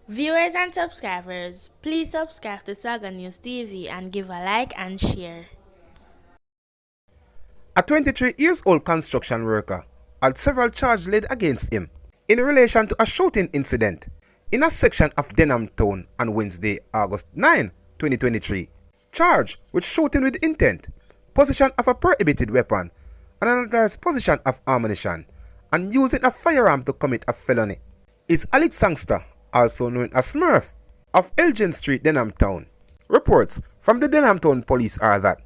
Viewers and subscribers, please subscribe to Saga News TV and give a like and share. A 23-year-old construction worker had several charges laid against him in relation to a shooting incident in a section of Denham Town on Wednesday, August 9, 2023. Charged with shooting with intent, possession of a prohibited weapon, and unauthorized possession of ammunition, and using a firearm to commit a felony is Alex Sangster, also known as Smurf, of Elgin Street, Denham Town. Reports from the Denham Town police are that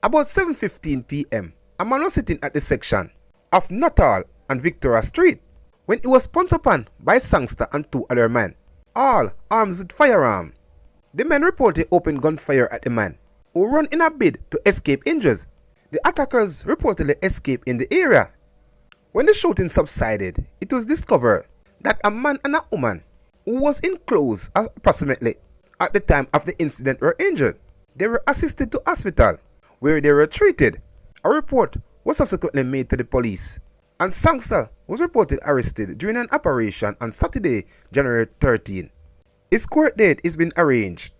about 7:15 p.m., a man was sitting at the section of Nuttall and Victoria Street when he was pounced upon by Sangster and two other men, all armed with firearms. The men reportedly opened gunfire at the man, who ran in a bid to escape injuries. The attackers reportedly escaped in the area. When the shooting subsided, it was discovered that a man and a woman who was in clothes approximately at the time of the incident were injured. They were assisted to hospital, where they were treated. A report was subsequently made to the police, and Sangster was reported arrested during an operation on Saturday, January 13. His court date is being arranged.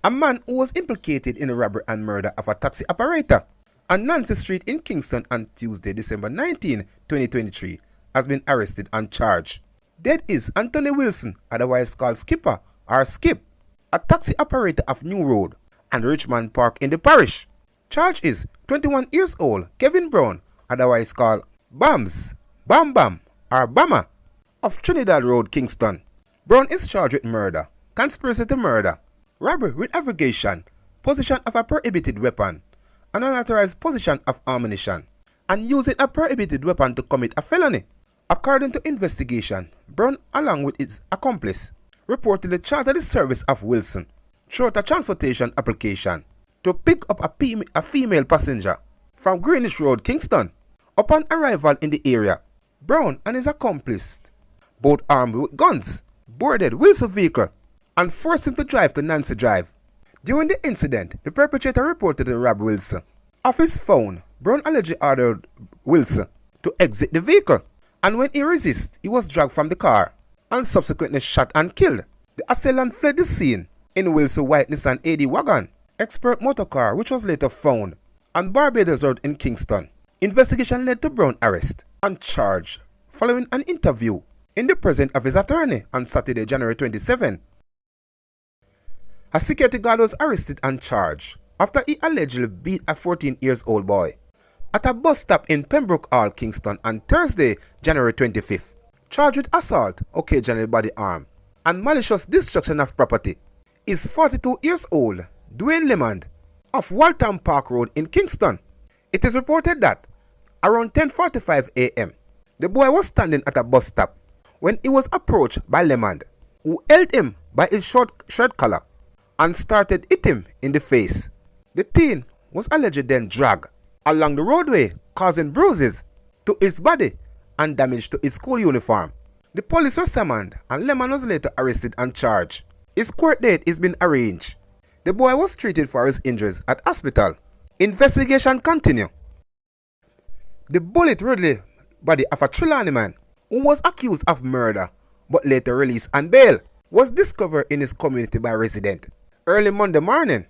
A man who was implicated in the robbery and murder of a taxi operator on Nancy Street in Kingston on Tuesday, December 19, 2023, has been arrested and charged. Dead is Anthony Wilson, otherwise called Skipper or Skip, a taxi operator of New Road and Richmond Park in the parish. Charge is 21 years old Kevin Brown, otherwise called Bams, Bam Bam or Bama, of Trinidad Road, Kingston. Brown is charged with murder, conspiracy to murder, robbery with aggravation, possession of a prohibited weapon, and unauthorized possession of ammunition, and using a prohibited weapon to commit a felony. According to investigation, Brown, along with his accomplice, reportedly chartered the service of Wilson throughout a transportation application to pick up a female passenger from Greenwich Road, Kingston. Upon arrival in the area, Brown and his accomplice, both armed with guns, boarded Wilson's vehicle and forced him to drive to Nancy Drive. During the incident, the perpetrator reportedly robbed Wilson of his phone. Brown allegedly ordered Wilson to exit the vehicle, and when he resisted, he was dragged from the car and subsequently shot and killed. The assailant fled the scene in Wilson's white Nissan AD wagon, expert motor car, which was later found on Barbados Road in Kingston. Investigation led to Brown's arrest and charge following an interview in the presence of his attorney on Saturday, January 27. A security guard was arrested and charged after he allegedly beat a 14-year-old boy at a bus stop in Pembroke Hall, Kingston on Thursday, January 25th. Charged with assault, occasionally body harm, and malicious destruction of property is 42-year-old Dwayne Lemond of Waltham Park Road in Kingston. It is reported that around 10:45 a.m., the boy was standing at a bus stop when he was approached by Lemond, who held him by his short shirt collar and started hitting him in the face. The teen was allegedly then dragged along the roadway, causing bruises to his body and damage to his school uniform. The police were summoned and Lemond was later arrested and charged. His court date is being arranged. The boy was treated for his injuries at hospital. Investigation continue. The bullet-riddled the body of a Trelawney man who was accused of murder but later released on bail was discovered in his community by residents early Monday morning.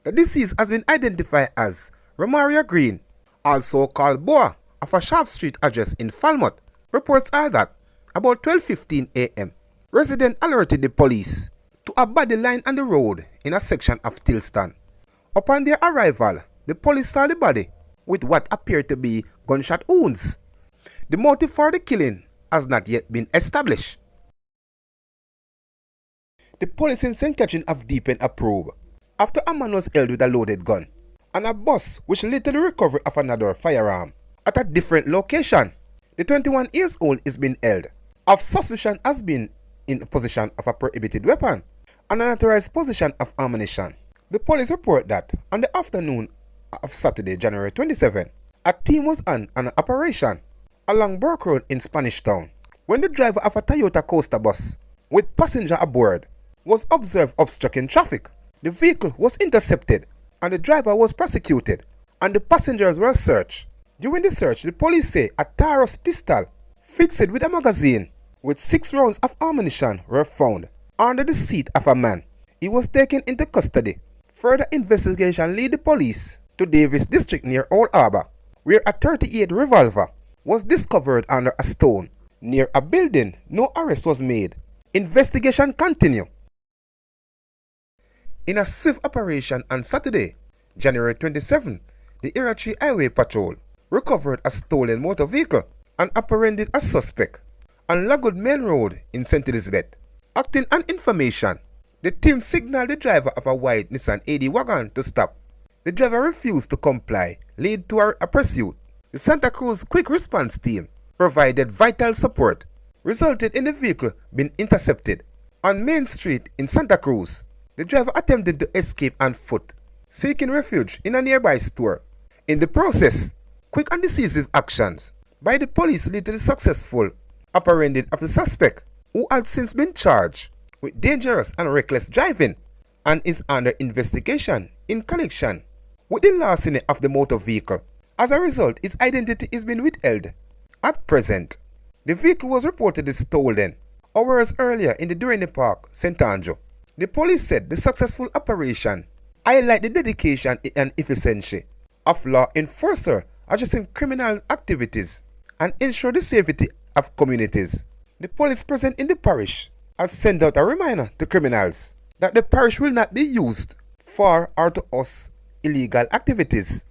The deceased has been identified as Romaria Green, also called Boa, of a Sharp Street address in Falmouth. Reports are that about 12:15 a.m., residents alerted the police to a body lying on the road in a section of Tilston. Upon their arrival, the police saw the body with what appeared to be gunshot wounds. The motive for the killing has not yet been established. The police in St. Catherine have deepened a probe after a man was held with a loaded gun and a bus, which led to the recovery of another firearm at a different location. The 21-year-old is being held of suspicion has been in possession of a prohibited weapon and unauthorized possession of ammunition. The police report that on the afternoon of Saturday, January 27, a team was on an operation along Burke Road in Spanish Town when the driver of a Toyota Coaster bus with passenger aboard was observed obstructing traffic. The vehicle was intercepted and the driver was prosecuted and the passengers were searched. During the search, the police say a Taurus pistol fixed with a magazine with 6 rounds of ammunition were found under the seat of a man. He was taken into custody. Further investigation led the police to Davis District near Old Harbour, where a .38 revolver was discovered under a stone. Near a building, no arrest was made. Investigation continued. In a swift operation on Saturday, January 27, the Area 3 Highway Patrol recovered a stolen motor vehicle and apprehended a suspect on Lagwood Main Road in St. Elizabeth. Acting on information, the team signaled the driver of a white Nissan AD wagon to stop. The driver refused to comply, leading to a pursuit. The Santa Cruz Quick Response Team provided vital support, resulted in the vehicle being intercepted. On Main Street in Santa Cruz, the driver attempted to escape on foot, seeking refuge in a nearby store. In the process, quick and decisive actions by the police led to the successful apprehending of the suspect, who had since been charged with dangerous and reckless driving and is under investigation in connection with the larceny of the motor vehicle. As a result, his identity is being withheld. At present, the vehicle was reportedly stolen hours earlier in the Duraney Park, St. Andrew. The police said the successful operation highlighted the dedication and efficiency of law enforcers addressing criminal activities and ensure the safety of communities. The police present in the parish has sent out a reminder to criminals that the parish will not be used for or to host illegal activities.